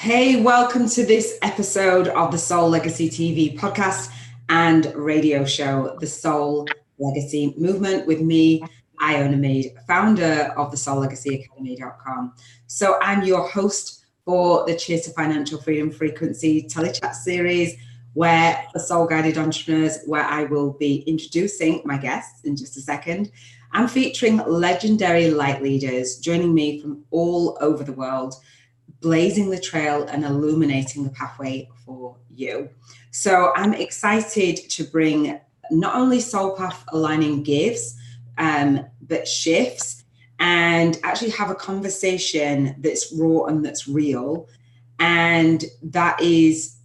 Hey, welcome to this episode of the Soul Legacy TV podcast and radio show, The Soul Legacy Movement, with me, Iona, founder of the Soul Legacy Academy.com. So I'm your host for the Cheers to Financial Freedom Frequency Tele-Chat series, where for soul guided entrepreneurs, where I will be introducing my guests in just a second. I'm featuring legendary light leaders joining me from all over the world, blazing the trail and illuminating the pathway for you. So I'm excited to bring not only soul path aligning gifts, but shifts, and actually have a conversation that's raw and that's real. And that is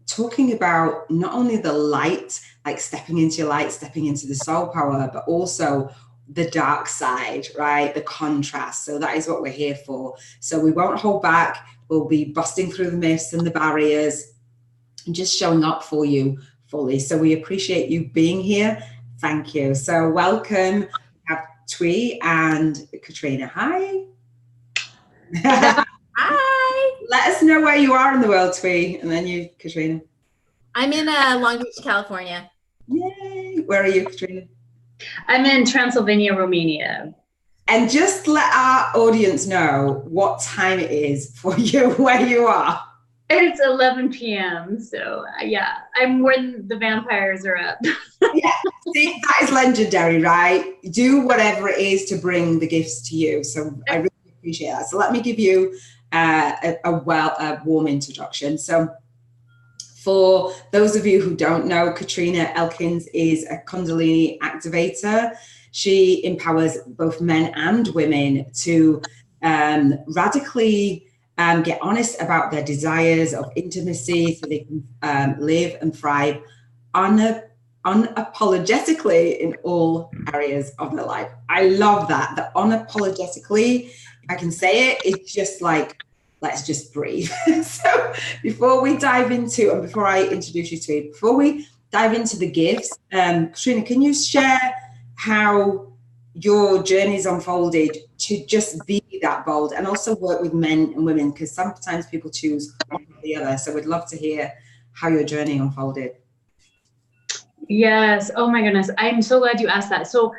talking about not only the light, like stepping into your light, stepping into the soul power, but also the dark side, right? The contrast. So that is what we're here for. So we won't hold back. We'll be busting through the myths and the barriers and just showing up for you fully. So we appreciate you being here. Thank you. So welcome. We have Thuy and Katrina. Hi. Hi. Let us know where you are in the world, Thuy, and then you, Katrina. I'm in Long Beach, California. Yay. Where are you, Katrina? I'm in Transylvania, Romania. And just let our audience know what time it is for you, where you are. It's 11 p.m. So yeah, I'm when the vampires are up. Yeah, see, that is legendary, right? Do whatever it is to bring the gifts to you. So I really appreciate that. So let me give you a warm introduction. So for those of you who don't know, Katrina Elkins is a Kundalini activator. She empowers both men and women to radically get honest about their desires of intimacy so they can live and thrive unapologetically in all areas of their life. I love that. The unapologetically, if I can say it, it's just like, let's just breathe. So before we dive into, and before I introduce you to it, before we dive into the gifts, Katrina, can you share how your journey's unfolded to just be that bold and also work with men and women? Because sometimes people choose one or the other. So we'd love to hear how your journey unfolded. Yes. Oh my goodness. I'm so glad you asked that. So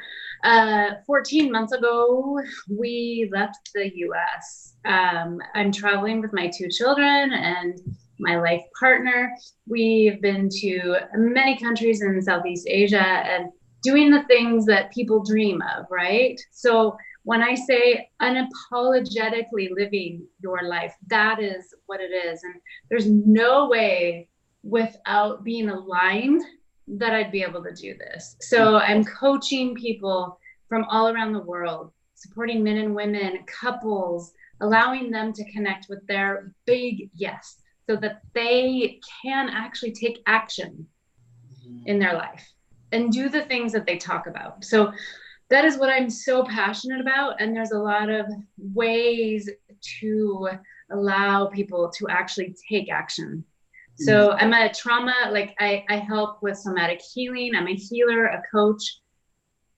14 months ago, we left the US. I'm traveling with my 2 children and my life partner. We've been to many countries in Southeast Asia and doing the things that people dream of, right? So when I say unapologetically living your life, that is what it is. And there's no way without being aligned that I'd be able to do this. So I'm coaching people from all around the world, supporting men and women, couples, allowing them to connect with their big yes, so that they can actually take action in their life and do the things that they talk about. So that is what I'm so passionate about. And there's a lot of ways to allow people to actually take action. So I'm a trauma, like I help with somatic healing. I'm a healer, a coach,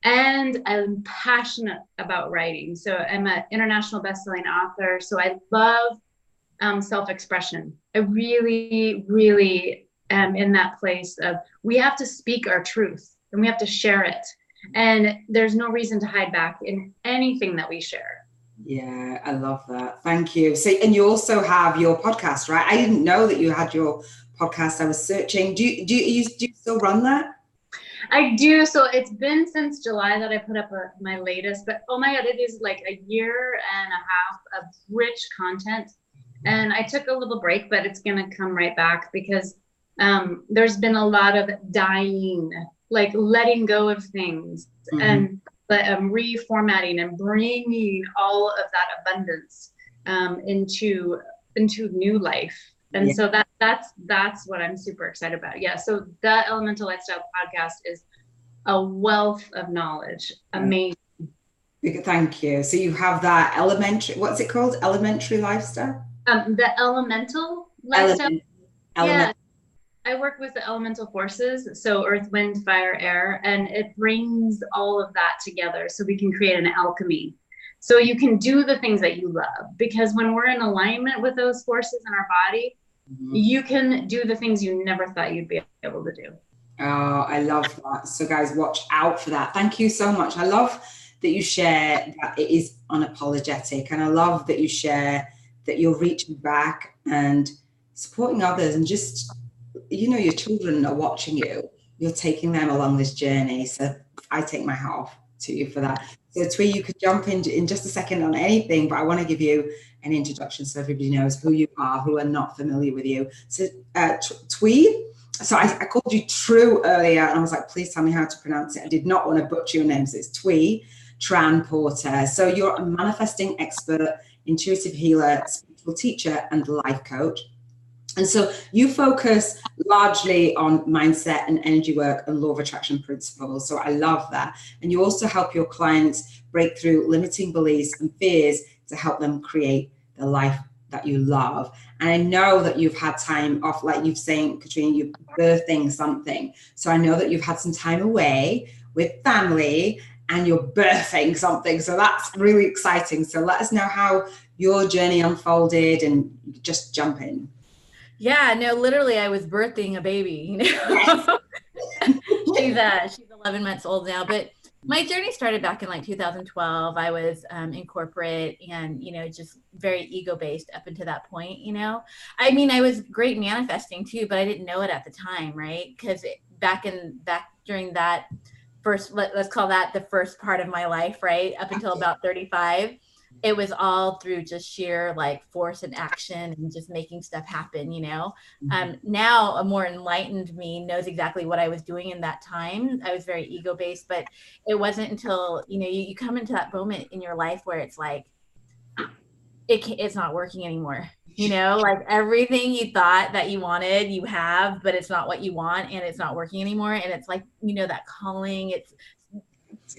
and I'm passionate about writing. So I'm an international bestselling author. So I love self-expression. I really, really am in that place of we have to speak our truth and we have to share it. And there's no reason to hide back in anything that we share. Yeah, I love that. Thank you. So, and you also have your podcast, right? I didn't know that you had your podcast. I was searching. Do you still run that? I do. So it's been since July that I put up my latest, but oh my God, it is like a year and a half of rich content. And I took a little break, but it's going to come right back because there's been a lot of dying, like letting go of things and reformatting and bringing all of that abundance into new life. And so that's what I'm super excited about. Yeah. So the Elemental Lifestyle podcast is a wealth of knowledge. Amazing. Thank you. So you have that elementary, what's it called? Elementary lifestyle? The Elemental Lifestyle. Yeah. I work with the elemental forces, so earth, wind, fire, air, and it brings all of that together so we can create an alchemy. So you can do the things that you love, because when we're in alignment with those forces in our body, you can do the things you never thought you'd be able to do. Oh, I love that. So guys, watch out for that. Thank you so much. I love that you share that it is unapologetic. And I love that you share that you're reaching back and supporting others, and just, you know, your children are watching you. You're taking them along this journey. So I take my hat off to you for that. So Thuy, you could jump in just a second on anything, but I want to give you an introduction so everybody knows who you are, who are not familiar with you. So Thuy, so I called you True earlier, and I was like, please tell me how to pronounce it. I did not want to butcher your name, so it's Thuy Tran Porter. So you're a manifesting expert, intuitive healer, spiritual teacher, and life coach. And so you focus largely on mindset and energy work and law of attraction principles. So I love that. And you also help your clients break through limiting beliefs and fears to help them create the life that you love. And I know that you've had time off, like you've saying, Katrina, you're birthing something. So I know that you've had some time away with family and you're birthing something. So that's really exciting. So let us know how your journey unfolded, and just jump in. Yeah, no, literally I was birthing a baby, you know. She's 11 months old now, but my journey started back in like 2012. I was in corporate and, you know, just very ego-based up until that point, you know. I mean, I was great manifesting too, but I didn't know it at the time, right? Because back during that first, let's call that the first part of my life, right? Up until about 35. It was all through just sheer like force and action and just making stuff happen, you know. Now a more enlightened me knows exactly what I was doing in that time. I was very ego-based, but it wasn't until, you know, you come into that moment in your life where it's like, it's not working anymore. You know, like everything you thought that you wanted, you have, but it's not what you want and it's not working anymore. And it's like, you know, that calling, it's,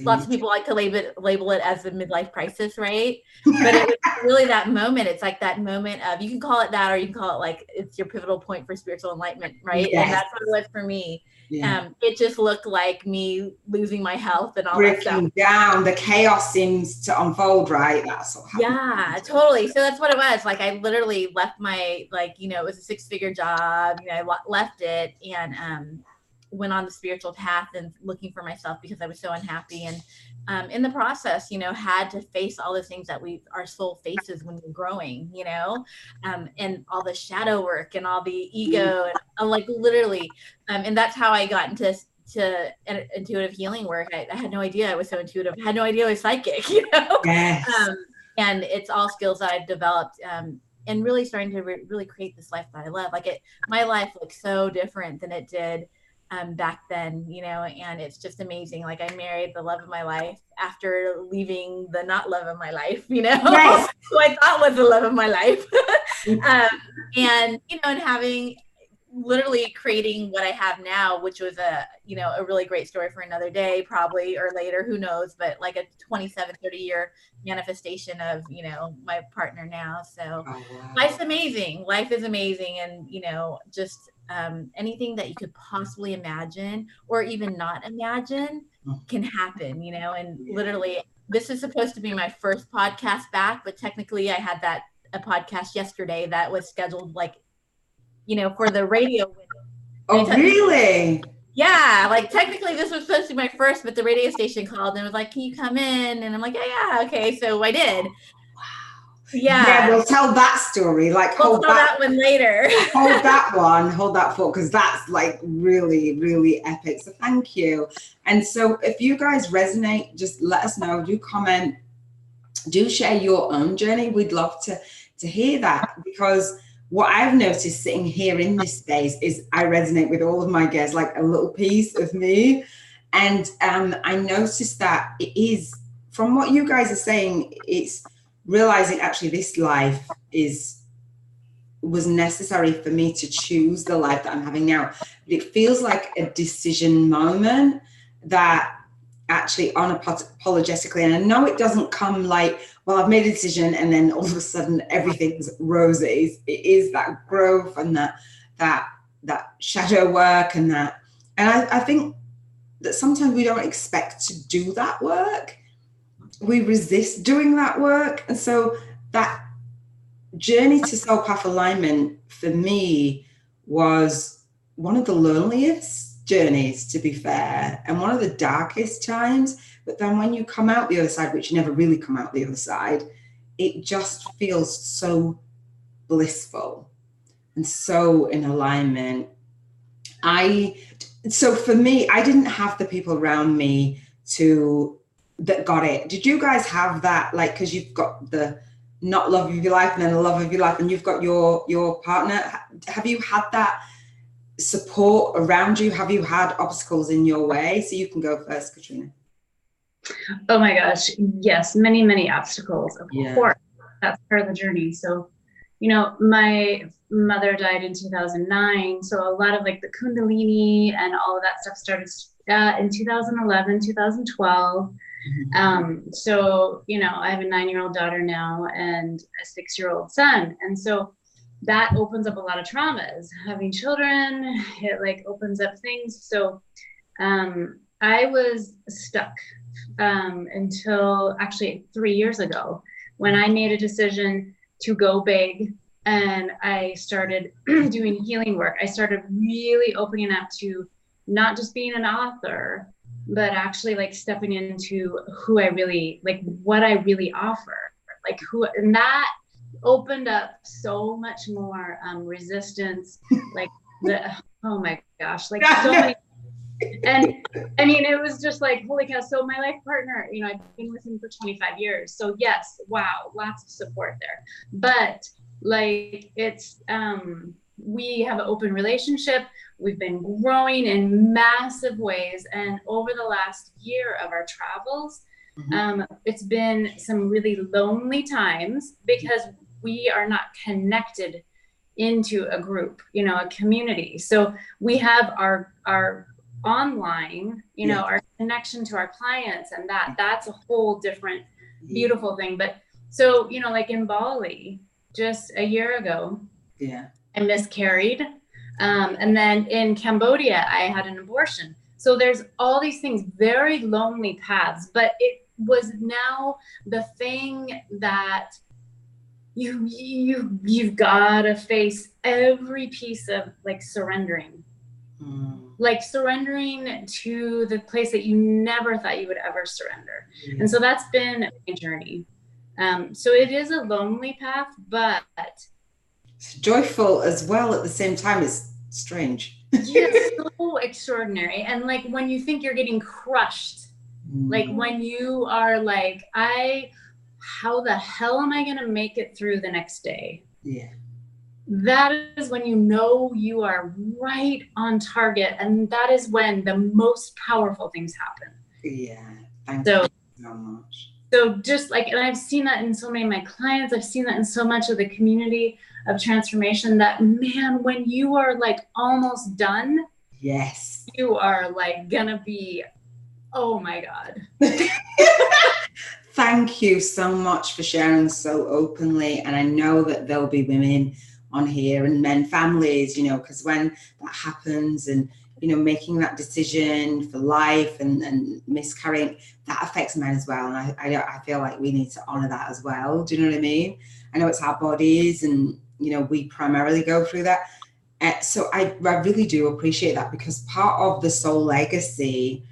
lots of people like to label it as the midlife crisis, right? But it was really that moment. It's like that moment of, you can call it that, or you can call it like it's your pivotal point for spiritual enlightenment, right? Yes. And that's what it was for me. Yeah. It just looked like me losing my health and all that stuff. Breaking down, the chaos seems to unfold, right? That's what happened. Yeah, totally. So that's what it was. Like I literally left my, like, you know, it was a 6-figure job. You know, I left it and went on the spiritual path and looking for myself because I was so unhappy. And in the process, you know, had to face all the things that our soul faces when we're growing, you know, and all the shadow work and all the ego and like literally, and that's how I got into intuitive healing work. I had no idea I was so intuitive. I had no idea I was psychic, you know. Yes. And it's all skills that I've developed, and really starting to really create this life that I love. Like my life looks so different than it did back then, you know, and it's just amazing. Like I married the love of my life after leaving the not love of my life, you know, yes. Who I thought was the love of my life. And, you know, and having literally creating what I have now, which was a really great story for another day, probably, or later, who knows, but like a 27, 30-year manifestation of, you know, my partner now. So life's amazing. Life is amazing. And, you know, just anything that you could possibly imagine or even not imagine can happen, you know, and literally this is supposed to be my first podcast back, but technically I had a podcast yesterday that was scheduled like, you know, for the radio. Oh, really? Yeah. Like technically this was supposed to be my first, but the radio station called and was like, can you come in? And I'm like, yeah. Okay. So I did. Yeah. We'll tell that story. Like, we'll tell that one later. hold that thought, because that's like really, really epic. So thank you. And so if you guys resonate, just let us know. Do comment. Do share your own journey. We'd love to hear that, because what I've noticed sitting here in this space is I resonate with all of my guests, like a little piece of me. And I noticed that it is, from what you guys are saying, it's realizing actually this life was necessary for me to choose the life that I'm having now. But it feels like a decision moment that actually unapologetically, and I know it doesn't come like, well, I've made a decision and then all of a sudden everything's roses. It is that growth and that shadow work and I think that sometimes we don't expect to do that work. we resist doing that work. And so that journey to soul path alignment for me was one of the loneliest journeys, to be fair, and one of the darkest times. But then when you come out the other side, which you never really come out the other side, it just feels so blissful and so in alignment. So for me, I didn't have the people around me that got it. Did you guys have that? Like, because you've got the not love of your life and then the love of your life, and you've got your partner. Have you had that support around you? Have you had obstacles in your way? So you can go first, Katrina. Oh my gosh, yes, many, many obstacles. Of course, that's part of the journey. So, my mother died in 2009. So a lot of like the Kundalini and all of that stuff started in 2011, 2012. So, I have a 9-year-old daughter now and a 6-year-old son. And so that opens up a lot of traumas. Having children, it like opens up things. So I was stuck until actually 3 years ago when I made a decision to go big and I started doing healing work. I started really opening up to not just being an author, but actually like stepping into who I really, like what I really offer, and that opened up so much more resistance, like oh my gosh, like so many. And I mean, it was just like, holy cow. So my life partner, I've been with him for 25 years. So yes, wow, lots of support there. But like it's, we have an open relationship. We've been growing in massive ways. And over the last year of our travels, it's been some really lonely times because we are not connected into a group, a community. So we have our online, our connection to our clients, and that's a whole different beautiful thing. But so, like in Bali, just a year ago, I miscarried. And then in Cambodia, I had an abortion. So there's all these things, very lonely paths, but it was now the thing that you've got to face every piece of like surrendering. Like surrendering to the place that you never thought you would ever surrender. And so that's been a journey. So it is a lonely path, but it's joyful as well at the same time. It's strange. Yes, so extraordinary. And like when you think you're getting crushed, like when you are like, how the hell am I going to make it through the next day? Yeah. That is when you are right on target. And that is when the most powerful things happen. Yeah. Thank you so much. So just like, and I've seen that in so many of my clients, I've seen that in so much of the community of transformation that, man, when you are like almost done, yes, you are like gonna be, oh my God. Thank you so much for sharing so openly. And I know that there'll be women on here and men, families, because when that happens and, making that decision for life and miscarrying, that affects men as well. And I feel like we need to honor that as well. Do you know what I mean? I know it's our bodies and, we primarily go through that. So I really do appreciate that, because part of the soul legacy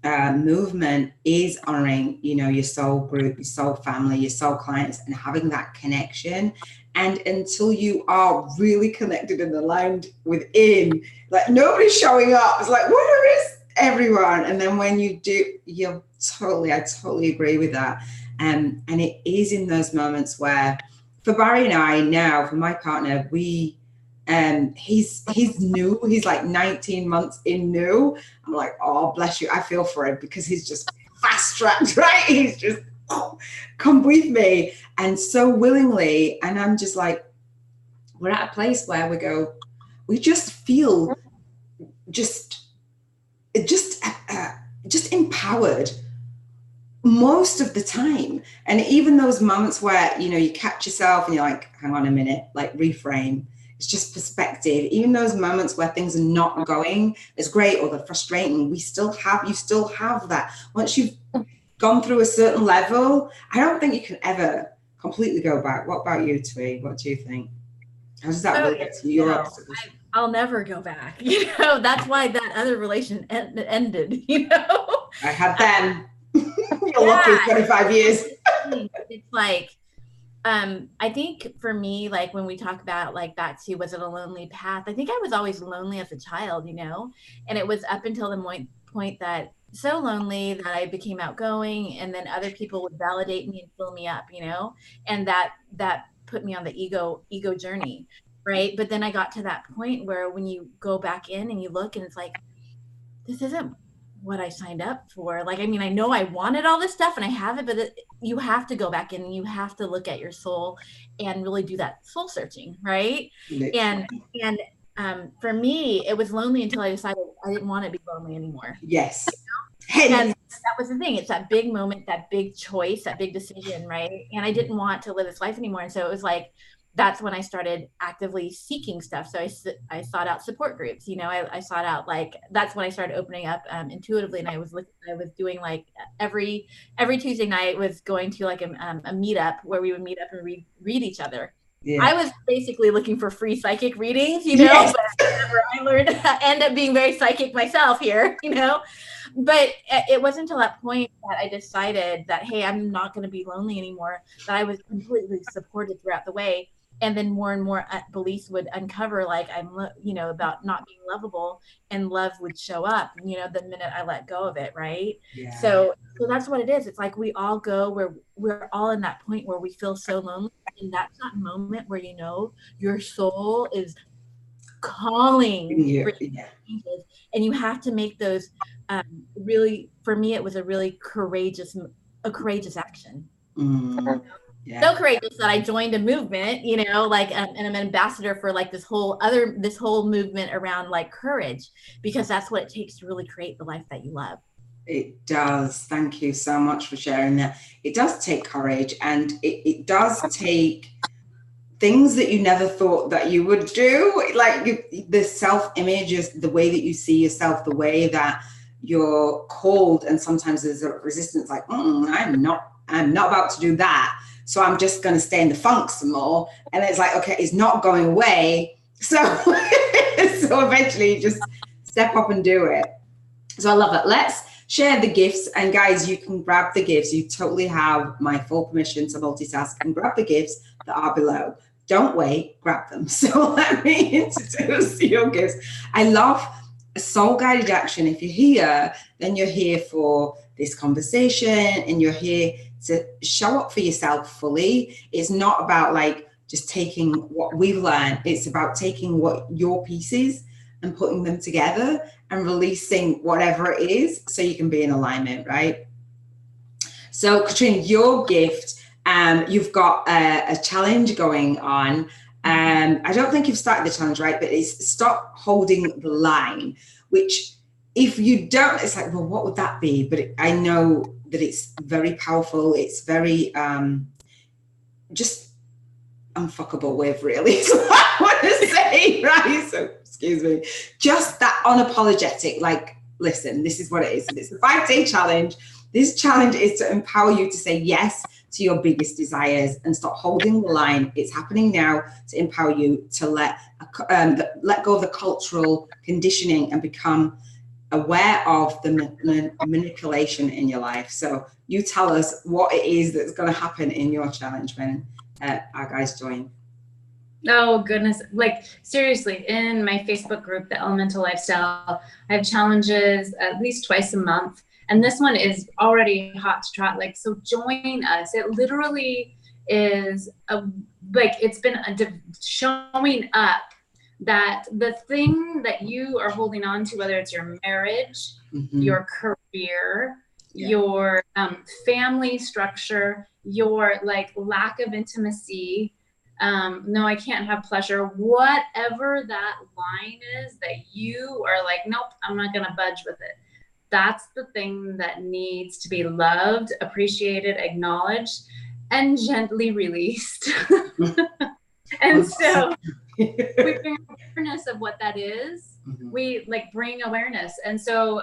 movement is honoring, your soul group, your soul family, your soul clients, and having that connection. And until you are really connected and aligned within, like nobody's showing up. It's like, where is everyone? And then when you do, I totally agree with that. And it is in those moments where, for Barry and I now, for my partner, he's new. He's like 19 months in new. I'm like, oh, bless you. I feel for him because he's just fast tracked, right? He's just, come with me. And so willingly. And I'm just like, we're at a place where we just feel just empowered most of the time. And even those moments where, you catch yourself and you're like, hang on a minute, like reframe. It's just perspective. Even those moments where things are not going as great or they're frustrating, you still have that. Once you've gone through a certain level, I don't think you can ever completely go back. What about you, Thuy? What do you think? How does that relate to your obstacles? I'll never go back. That's why that other relation ended, I had them. You're lucky, 25 years. It's like, I think for me, like when we talk about like back to, was it a lonely path? I think I was always lonely as a child, and it was up until the point that so lonely that I became outgoing, and then other people would validate me and fill me up, and that put me on the ego journey. Right. But then I got to that point where when you go back in and you look and it's like, this isn't what I signed up for. Like, I mean, I know I wanted all this stuff and I have it, but you have to go back in and you have to look at your soul and really do that soul searching. Right. And for me, it was lonely until I decided I didn't want to be lonely anymore. Yes. And that was the thing. It's that big moment, that big choice, that big decision. Right. And I didn't want to live this life anymore. And so it was like, that's when I started actively seeking stuff. So I sought out support groups, I sought out, like, that's when I started opening up intuitively. And I was doing like every Tuesday night was going to like a meetup where we would meet up and read each other. Yeah. I was basically looking for free psychic readings, yes. But I learned end up being very psychic myself here, But it wasn't until that point that I decided that, hey, I'm not going to be lonely anymore, that I was completely supported throughout the way. And then more and more beliefs would uncover, like, about not being lovable, and love would show up, the minute I let go of it. Right. Yeah. So that's what it is. It's like we all go where we're all in that point where we feel so lonely. And that's that moment where, your soul is calling. Yeah. And you have to make those really, for me, it was a really courageous action. Mm. Yeah. So courageous that I joined a movement, and I'm an ambassador for like this whole movement around like courage, because that's what it takes to really create the life that you love. It does. Thank you so much for sharing that. It does take courage, and it does take things that you never thought that you would do, like the self-image, is the way that you see yourself, the way that you're called, and sometimes there's a resistance, like, I'm not about to do that. So I'm just going to stay in the funk some more. And it's like, okay, it's not going away. So, so eventually you just step up and do it. So I love it. Let's share the gifts. And guys, you can grab the gifts. You totally have my full permission to multitask and grab the gifts that are below. Don't wait, grab them. So let me introduce your gifts. I love a soul guided action. If you're here, then you're here for this conversation, and you're here to show up for yourself fully. It's not about like just taking what we've learned. It's about taking what your pieces and putting them together and releasing whatever it is so you can be in alignment, right? So Katrina, your gift, you've got a challenge going on. I don't think you've started the challenge, right? But it's stop holding the line, which if you don't, it's like, well, what would that be? But I know that it's very powerful. It's very just unfuckable with, really, is what I want to say, right? So excuse me, just that unapologetic, like, listen, this is what it is. It's a 5-day challenge. This challenge is to empower you to say yes to your biggest desires and stop holding the line. It's happening now to empower you to let go of the cultural conditioning and become aware of the manipulation in your life. So you tell us what it is that's going to happen in your challenge when our guys join. Oh goodness, like seriously, in my Facebook group, The Elemental Lifestyle, I have challenges at least twice a month. And this one is already hot to trot. Like, so join us. It literally is it's been showing up that the thing that you are holding on to, whether it's your marriage, your career, your family structure, your like lack of intimacy, no, I can't have pleasure, whatever that line is that you are like, nope, I'm not going to budge with it. That's the thing that needs to be loved, appreciated, acknowledged, and gently released. And so we've been awareness of what that is, we like bring awareness. And so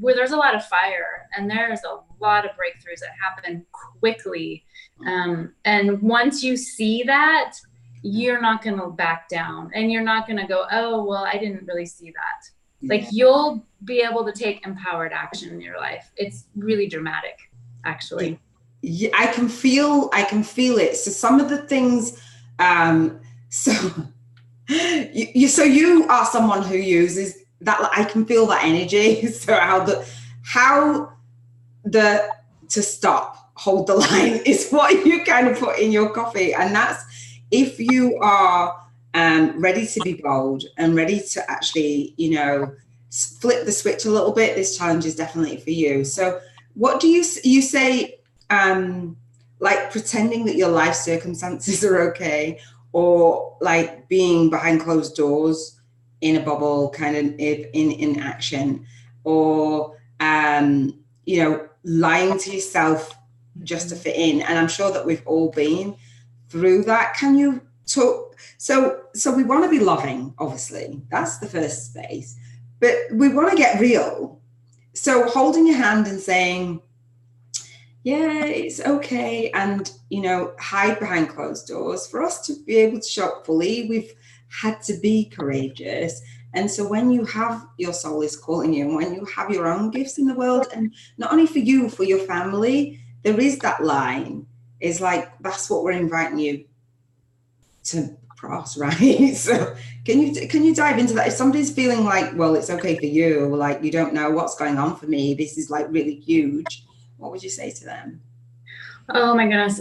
where there's a lot of fire and there's a lot of breakthroughs that happen quickly. And once you see that, you're not going to back down, and you're not going to go, oh, well, I didn't really see that. Like, you'll be able to take empowered action in your life. It's really dramatic, actually. Yeah, I can feel it. So some of the things, so you are someone who uses that. I can feel that energy. So how to stop, hold the line is what you kind of put in your coffee. And that's, if you are ready to be bold and ready to actually, flip the switch a little bit, this challenge is definitely for you. So what do you say, like pretending that your life circumstances are okay, or like being behind closed doors in a bubble, kind of in action, or, lying to yourself just to fit in. And I'm sure that we've all been through that. Can you talk? So we want to be loving, obviously, that's the first space, but we want to get real. So holding your hand and saying, yeah, it's okay, and hide behind closed doors. For us to be able to show up fully, we've had to be courageous. And so when you have, your soul is calling you, and when you have your own gifts in the world, and not only for you, for your family, there is that line. Is like, that's what we're inviting you to cross, right? So can you dive into that? If somebody's feeling like, well, it's okay for you, or like, you don't know what's going on for me, this is like really huge, what would you say to them? Oh my goodness.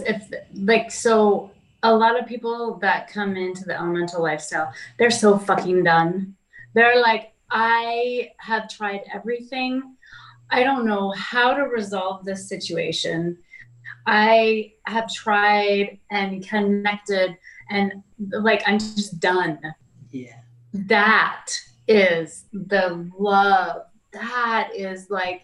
So a lot of people that come into the elemental lifestyle, they're so fucking done. They're like, I have tried everything. I don't know how to resolve this situation. I have tried and connected, and like, I'm just done. Yeah. That is the love. That is like,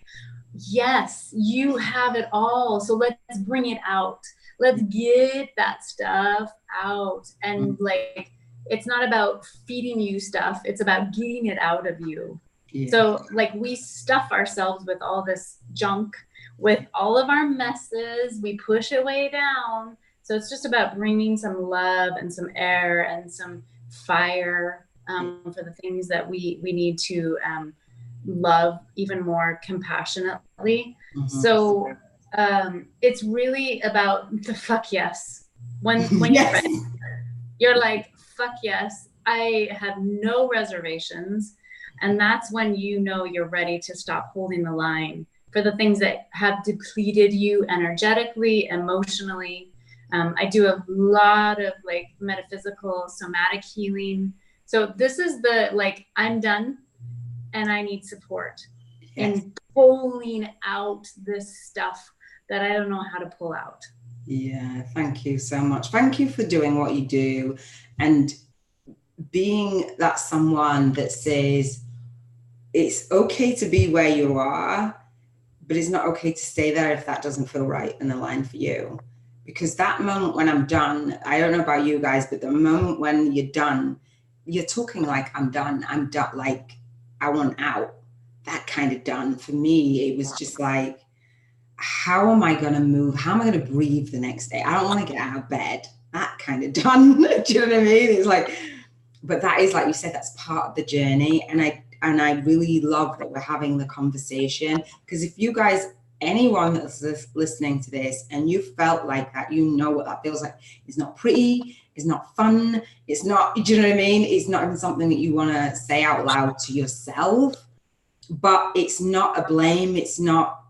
yes, you have it all. So let's bring it out. Let's get that stuff out. And like, it's not about feeding you stuff. It's about getting it out of you. Yeah. So like, we stuff ourselves with all this junk, with all of our messes, we push it way down. So it's just about bringing some love and some air and some fire for the things that we need to love even more compassionately. So it's really about the fuck yes. When yes. You're like, fuck yes, I have no reservations. And that's when you're ready to stop holding the line for the things that have depleted you energetically, emotionally. I do a lot of like metaphysical, somatic healing. So this is I'm done and I need support in pulling out this stuff that I don't know how to pull out. Yeah, thank you so much. Thank you for doing what you do and being that someone that says it's okay to be where you are, but it's not okay to stay there if that doesn't feel right and aligned for you. Because that moment when I'm done, I don't know about you guys, but the moment when you're done, you're talking like, I'm done, like I want out. That kind of done. For me, it was just like, how am I going to move? How am I going to breathe the next day? I don't want to get out of bed. That kind of done. Do you know what I mean? It's like, but that is, like you said, that's part of the journey. And I really love that we're having the conversation, because if you guys, anyone that's listening to this and you felt like that, you know what that feels like. It's not pretty, it's not fun, it's not, do you know what I mean? It's not even something that you want to say out loud to yourself, but it's not a blame, it's not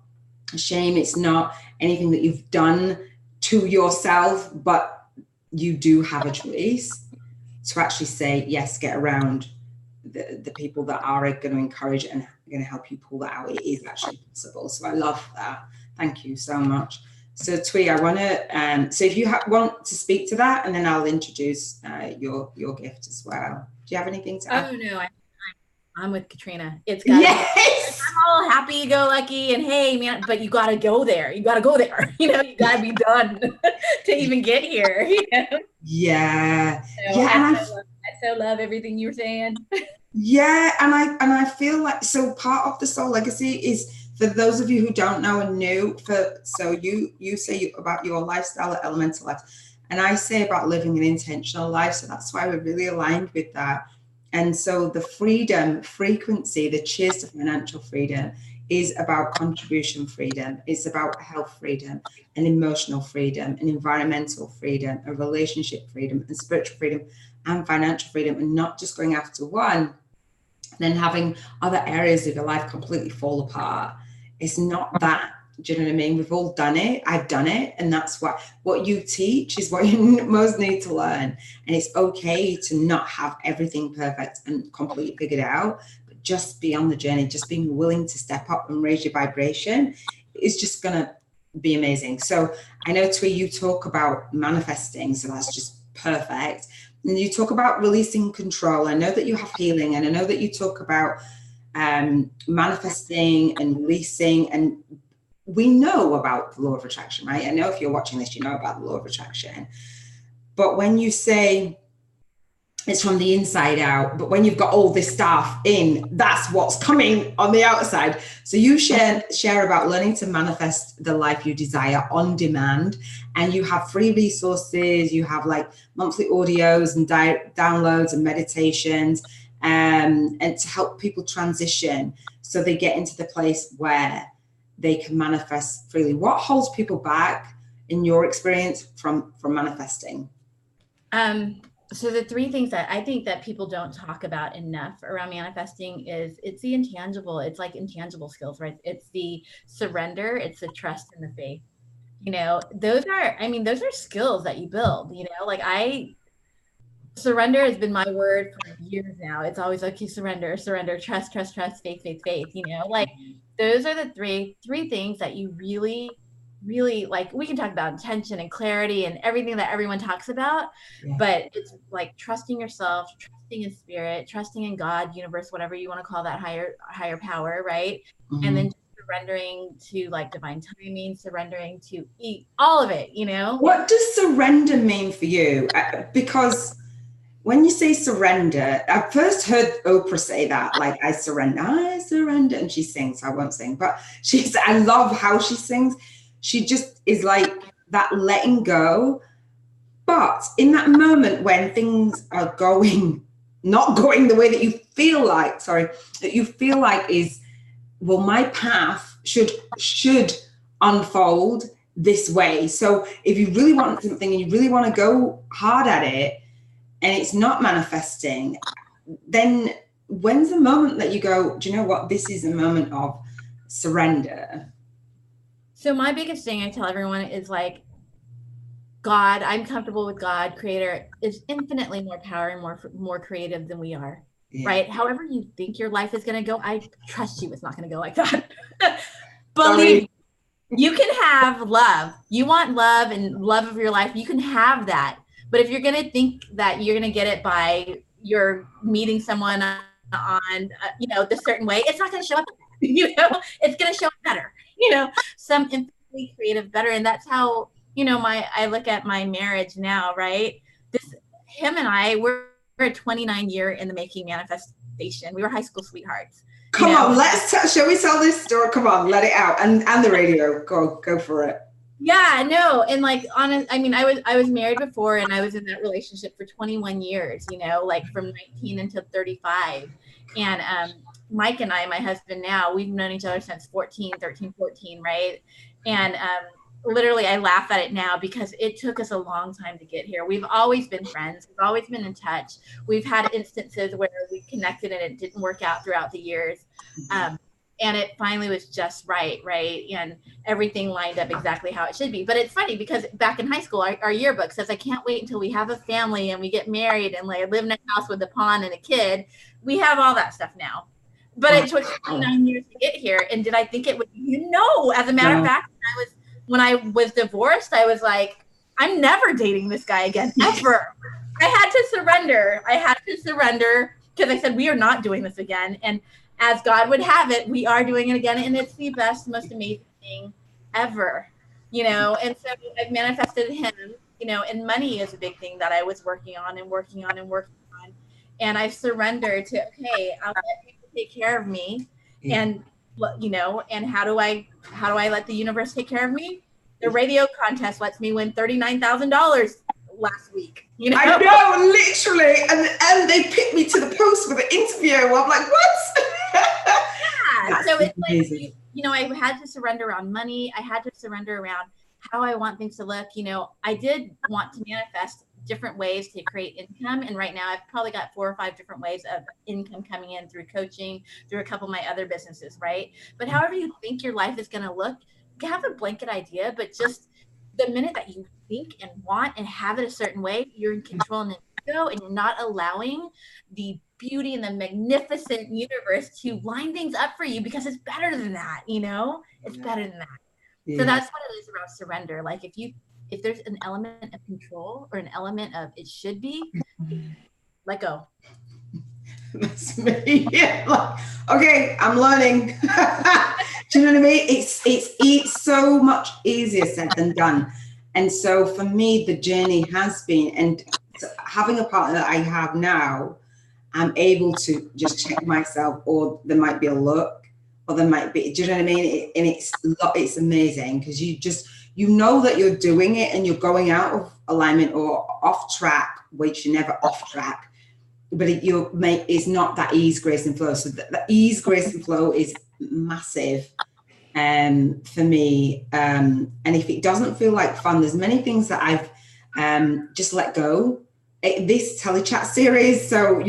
a shame, it's not anything that you've done to yourself, but you do have a choice to actually say, yes, get around the people that are going to encourage and going to help you pull that out. It is actually possible. So I love that. Thank you so much. So Thuy, I want to, so if you want to speak to that, and then I'll introduce your gift as well. Do you have anything to add? Oh, no, I'm with Katrina. It's got yes! I'm all happy-go-lucky and hey, man, but you got to go there. You got to go there. You got to be done to even get here. Yeah. So yeah. I so I love everything you were saying. Yeah, and I feel like, so part of the soul legacy is, for those of you who don't know and new, so you say about your lifestyle at Elemental Life, and I say about living an intentional life. So that's why we're really aligned with that. And so the freedom frequency, the cheers to financial freedom, is about contribution freedom. It's about health freedom and emotional freedom and environmental freedom and relationship freedom and spiritual freedom and financial freedom, and not just going after one and then having other areas of your life completely fall apart. It's not that. Do you know what I mean? We've all done it. I've done it. And that's what you teach is what you most need to learn. And it's okay to not have everything perfect and completely figured out, but just be on the journey, just being willing to step up and raise your vibration is just going to be amazing. So I know, Thuy, you talk about manifesting, so that's just perfect. And you talk about releasing control. I know that you have healing, and I know that you talk about manifesting and releasing, and we know about the law of attraction, right? I know if you're watching this, you know about the law of attraction. But when you say it's from the inside out, but when you've got all this stuff in, that's what's coming on the outside. So you share about learning to manifest the life you desire on demand, and you have free resources. You have like monthly audios and downloads and meditations, and to help people transition so they get into the place where they can manifest freely. What holds people back in your experience from manifesting? So the three things that I think that people don't talk about enough around manifesting is it's the intangible. It's like intangible skills, right? It's the surrender, it's the trust and the faith. You know, those are skills that you build, you know, like surrender has been my word for years now. It's always like, okay, surrender, trust, faith, you know, like those are the three things that you really like. We can talk about intention and clarity and everything that everyone talks about, but it's like trusting yourself, trusting in spirit, trusting in God, universe, whatever you want to call that higher power, right? Mm-hmm. And then surrendering to like divine timing, surrendering to eat all of it, you know. What does surrender mean for you? Because when you say surrender, I first heard Oprah say that, like, I surrender, and she sings. I won't sing, but I love how she sings. She just is like that letting go. But in that moment when things are not going the way that you feel like, is, well, my path should unfold this way. So if you really want something and you really want to go hard at it, and it's not manifesting, then when's the moment that you go, do you know what? This is a moment of surrender. So my biggest thing I tell everyone is like, God, I'm comfortable with God, creator, is infinitely more power and more creative than we are, right? However you think your life is going to go, I trust you it's not going to go like that. Believe me, you can have love. You want love and love of your life. You can have that. But if you're going to think that you're going to get it by you're meeting someone on, this certain way, it's not going to show up. It's going to show up better, some infinitely creative better. And that's how, I look at my marriage now, right? Him and I, we're a 29 year in the making manifestation. We were high school sweethearts. Come on, shall we tell this story? Come on, let it out. And the radio, go for it. Yeah, no. And like, I was married before, and I was in that relationship for 21 years, like from 19 until 35. And Mike and I, my husband now, we've known each other since 13, 14, right? And literally, I laugh at it now because it took us a long time to get here. We've always been friends. We've always been in touch. We've had instances where we connected and it didn't work out throughout the years. And it finally was just right? And everything lined up exactly how it should be. But it's funny because back in high school, our yearbook says, I can't wait until we have a family and we get married and like live in a house with a pond and a kid. We have all that stuff now. But it took 29 years to get here. And did I think it would? As a matter of fact, when I was divorced, I was like, I'm never dating this guy again, ever. I had to surrender because I said, we are not doing this again. And as God would have it, we are doing it again. And it's the best, most amazing thing ever, And so I've manifested him, and money is a big thing that I was working on. And I've surrendered to, okay, I'll let people take care of me. Yeah. And, you know, and how do I let the universe take care of me? The radio contest lets me win $39,000 last week. You know? I know, literally. And they picked me to the post for the interview. I'm like, what? Yeah. So it's amazing. Like, you know, I had to surrender around money. I had to surrender around how I want things to look. You know, I did want to manifest different ways to create income. And right now I've probably got 4 or 5 different ways of income coming in through coaching, through a couple of my other businesses, right? But however you think your life is going to look, you have a blanket idea, but just the minute that you think and want and have it a certain way, you're in control and go, and you're not allowing the beauty and the magnificent universe to line things up for you, because it's better than that, you know? It's better than that. Yeah. So that's what it is about surrender. Like if there's an element of control or an element of it should be, let go. That's me. Yeah, like, okay, I'm learning. Do you know what I mean? It's so much easier said than done. And so for me, the journey has been, and having a partner that I have now, I'm able to just check myself, or there might be a look, or there might be, do you know what I mean? And it's amazing, because you know that you're doing it and you're going out of alignment or off track, which you're never off track, but it's not that ease, grace and flow. So the ease, grace and flow is massive for me. And if it doesn't feel like fun, there's many things that I've just let go. This Tele-Chat series, so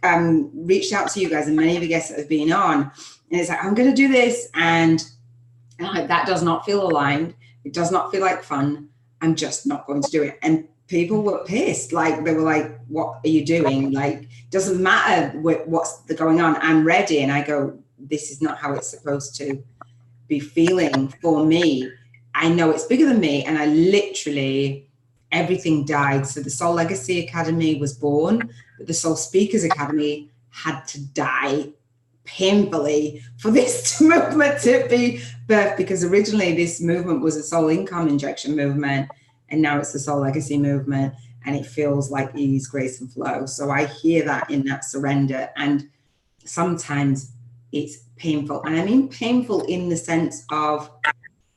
I reached out to you guys and many of the guests that have been on, and it's like, I'm going to do this, and that does not feel aligned. It does not feel like fun. I'm just not going to do it. And people were pissed. Like, they were like, what are you doing? Like, doesn't matter what's going on. I'm ready. And I go, this is not how it's supposed to be feeling for me. I know it's bigger than me. And I literally, everything died. So the Soul Legacy Academy was born, but the Soul Speakers Academy had to die painfully for this movement to be birthed, because originally this movement was a soul income injection movement, and now it's the Soul Legacy movement, and it feels like ease, grace and flow. So I hear that in that surrender, and sometimes it's painful, and I mean painful in the sense of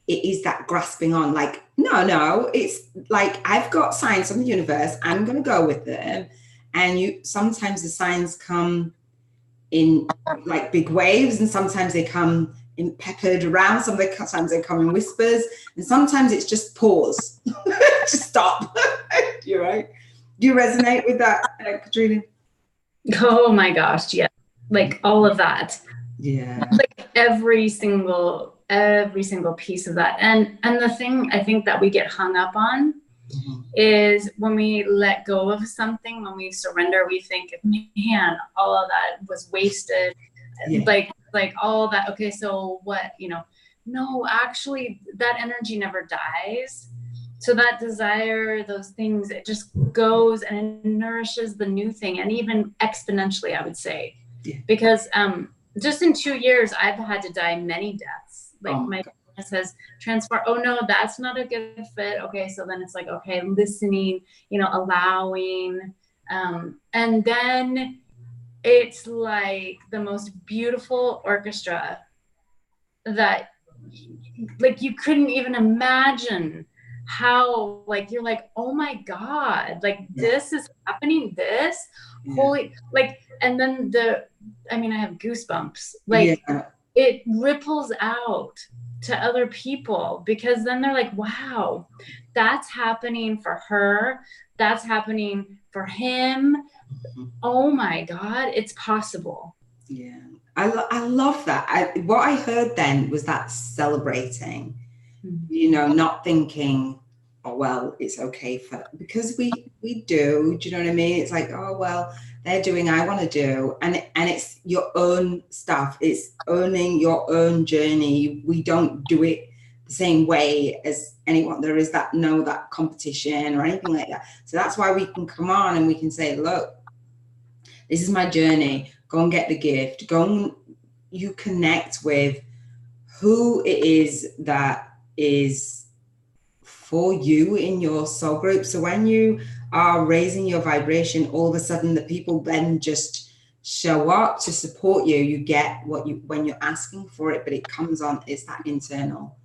it is that grasping on, like, no, it's like, I've got signs from the universe, I'm going to go with them. And sometimes the signs come in like big waves, and sometimes they come in peppered around, sometimes they come in whispers, and sometimes it's just pause. Just stop. You're right. Do you resonate with that, Katrina? Oh my gosh, yeah. Like all of that. Yeah. Like every single piece of that. And the thing I think that we get hung up on is when we let go of something, when we surrender, we think, man, all of that was wasted. Yeah. Like all that. Okay, so what, no, actually that energy never dies. So that desire, those things, it just goes and it nourishes the new thing, and even exponentially, I would say. Yeah. Because just in 2 years, I've had to die many deaths. Like my business has transformed. Oh no, that's not a good fit. Okay, so then it's like, okay, listening, allowing, and then it's like the most beautiful orchestra that, like, you couldn't even imagine how, like, you're like, oh my God, like this is happening, holy, like, and then I have goosebumps, like it ripples out to other people, because then they're like, wow, that's happening for her, that's happening for him. Oh my God, it's possible. Yeah, I love that. What I heard then was that celebrating, not thinking, oh, well, it's okay because we do you know what I mean? It's like, oh, well, they're doing, I want to do, and it's your own stuff. It's owning your own journey. We don't do it the same way as anyone. There is that competition or anything like that. So that's why we can come on and we can say, look, this is my journey. Go and get the gift. Go and you connect with who it is that is for you in your soul group. So when you are raising your vibration, all of a sudden the people then just show up to support you. You get what you, when you're asking for it, but it comes on, it's that internal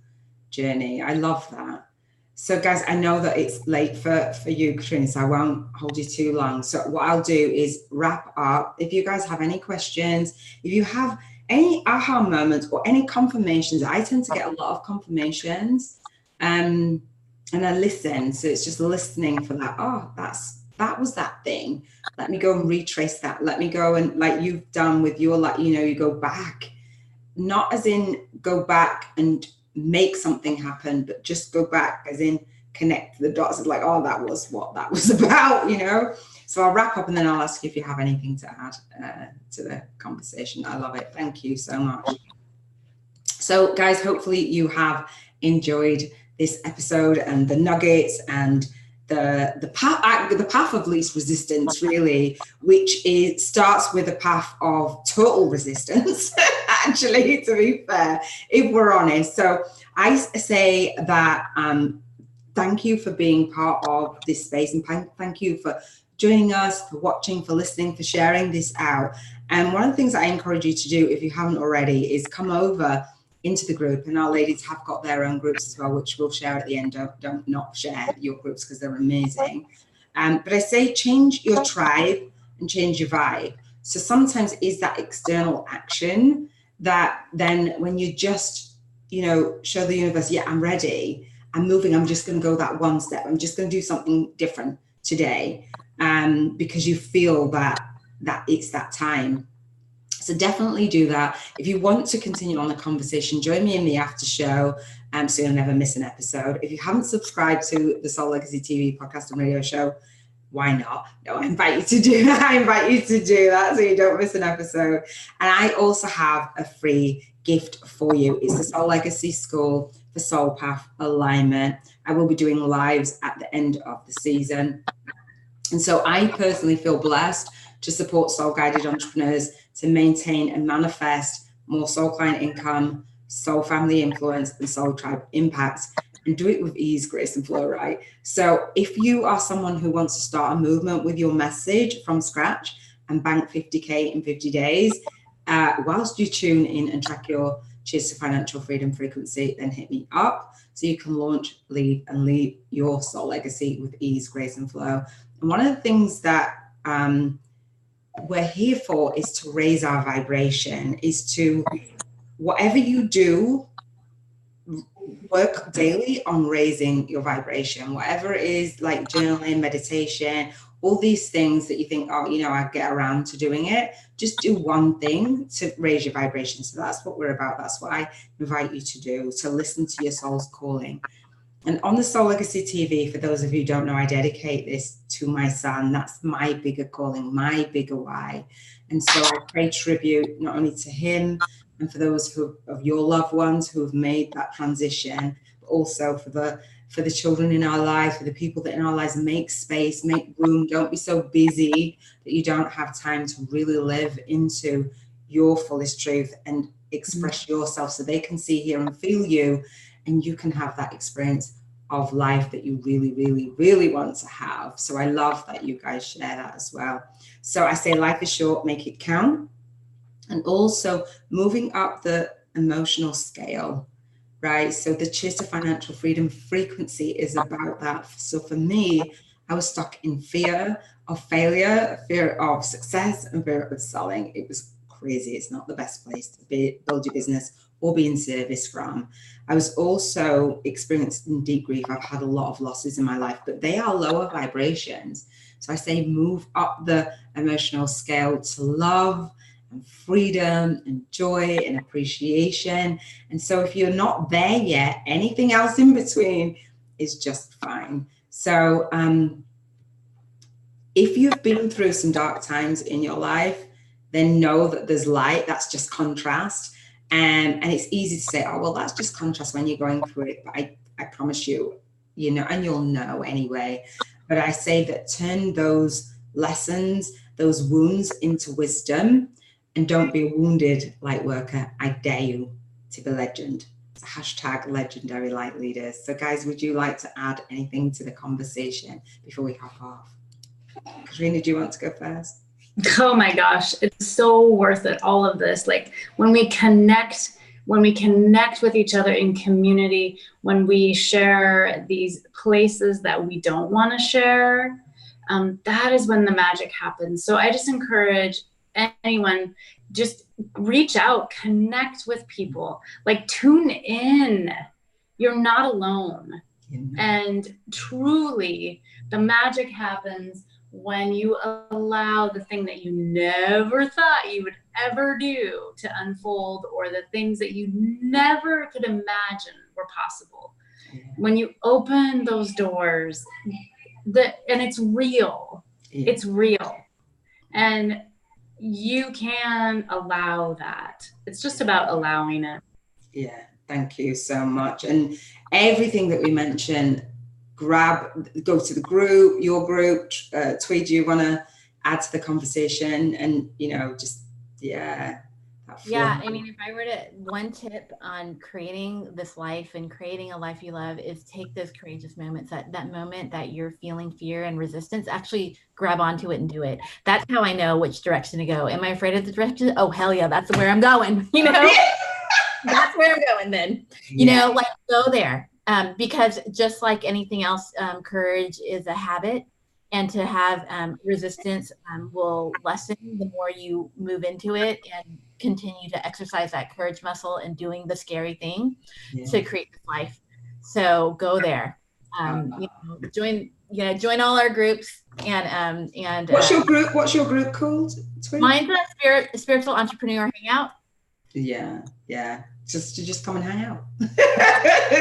journey. I love that. So guys, I know that it's late for you, Katrina, so I won't hold you too long. So what I'll do is wrap up. If you guys have any questions, if you have any aha moments or any confirmations, I tend to get a lot of confirmations, and I listen. So it's just listening for that. Oh, that was that thing. Let me go and retrace that. Let me go and, like you've done with your, like, you know, you go back, not as in go back and make something happen, but just go back as in connect the dots. It's like, oh, that was what that was about, you know. So I'll wrap up and then I'll ask you if you have anything to add to the conversation. I love it. Thank you so much. So guys, hopefully you have enjoyed this episode and the nuggets and the path of least resistance, really, which starts with a path of total resistance, actually, to be fair, if we're honest. So I say that thank you for being part of this space, and thank you for joining us, for watching, for listening, for sharing this out. And one of the things I encourage you to do, if you haven't already, is come over into the group, and our ladies have got their own groups as well, which we'll share at the end. Don't not share your groups because they're amazing. But I say change your tribe and change your vibe. So sometimes it is that external action that then when you just, you know, show the universe, yeah, I'm ready, I'm moving, I'm just going to go that one step, I'm just going to do something different today, because you feel that it's that time. So definitely do that. If you want to continue on the conversation, join me in the after show, so you'll never miss an episode. If you haven't subscribed to the Soul Legacy TV podcast and radio show, why not? No, I invite you to do that. I invite you to do that so you don't miss an episode. And I also have a free gift for you. It's the Soul Legacy School for Soul Path Alignment. I will be doing lives at the end of the season. And so I personally feel blessed to support soul guided entrepreneurs to maintain and manifest more soul client income, soul family influence, and soul tribe impact, and do it with ease, grace, and flow, right? So if you are someone who wants to start a movement with your message from scratch and bank 50K in 50 days, whilst you tune in and track your C.H.E.E.R.S to financial freedom frequency, then hit me up so you can launch, lead, and lead your soul legacy with ease, grace, and flow. And one of the things that we're here for is to raise our vibration, is to, whatever you do, work daily on raising your vibration, whatever it is, like journaling, meditation, all these things that you think, oh, you know, I get around to doing it. Just do one thing to raise your vibration. So that's what we're about. That's what I invite you to do, to listen to your soul's calling. And on the Soul Legacy TV, for those of you who don't know, I dedicate this to my son. That's my bigger calling, my bigger why. And so I pay tribute not only to him and for those of your loved ones who have made that transition, but also for the children in our life, for the people that in our lives. Make space, make room. Don't be so busy that you don't have time to really live into your fullest truth and express yourself so they can see, hear, and feel you. And you can have that experience of life that you really, really, really want to have. So I love that you guys share that as well. So I say life is short, make it count. And also moving up the emotional scale, right? So the C.H.E.E.R.S to financial freedom frequency is about that. So for me, I was stuck in fear of failure, fear of success, and fear of selling. It was crazy. It's not the best place to build your business or be in service from. I was also experiencing deep grief. I've had a lot of losses in my life, but they are lower vibrations. So I say move up the emotional scale to love and freedom and joy and appreciation. And so if you're not there yet, anything else in between is just fine. So if you've been through some dark times in your life, then know that there's light. That's just contrast. And it's easy to say, oh, well, that's just contrast when you're going through it. But I promise you, you know, and you'll know anyway. But I say that turn those lessons, those wounds into wisdom, and don't be a wounded light worker. I dare you to be legend. It's hashtag legendary light leaders. So guys, would you like to add anything to the conversation before we hop off? Katrina, do you want to go first? Oh my gosh, it's so worth it, all of this. Like when we connect with each other in community, when we share these places that we don't want to share, that is when the magic happens. So I just encourage anyone, just reach out, connect with people, like tune in. You're not alone. And truly, the magic happens when you allow the thing that you never thought you would ever do to unfold, or the things that you never could imagine were possible. When you open those doors, and it's real. It's real. And you can allow that. It's just about allowing it. Yeah, thank you so much. And everything that we mentioned, go to the group, your group. Thuy, do you want to add to the conversation? And, you know, just, yeah. Yeah, I mean, if I were to, one tip on creating this life and creating a life you love is take those courageous moments, that moment that you're feeling fear and resistance, actually grab onto it and do it. That's how I know which direction to go. Am I afraid of the direction? Oh, hell yeah, that's where I'm going, you know? That's where I'm going then, you know, like go there. Because just like anything else, courage is a habit, and to have resistance will lessen the more you move into it and continue to exercise that courage muscle and doing the scary thing to create this life. So go there. You know, join all our groups and what's your group? What's your group called? Thuy? Mine's a spiritual entrepreneur hangout. Yeah. Just come and hang out.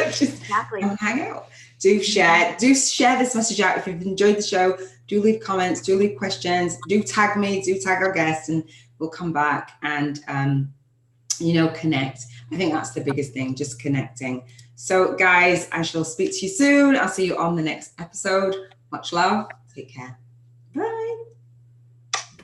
Just exactly. Come and hang out. Do share this message out. If you've enjoyed the show, do leave comments, do leave questions, do tag me, do tag our guests, and we'll come back and you know, connect. I think that's the biggest thing, just connecting. So guys, I shall speak to you soon. I'll see you on the next episode. Much love. Take care.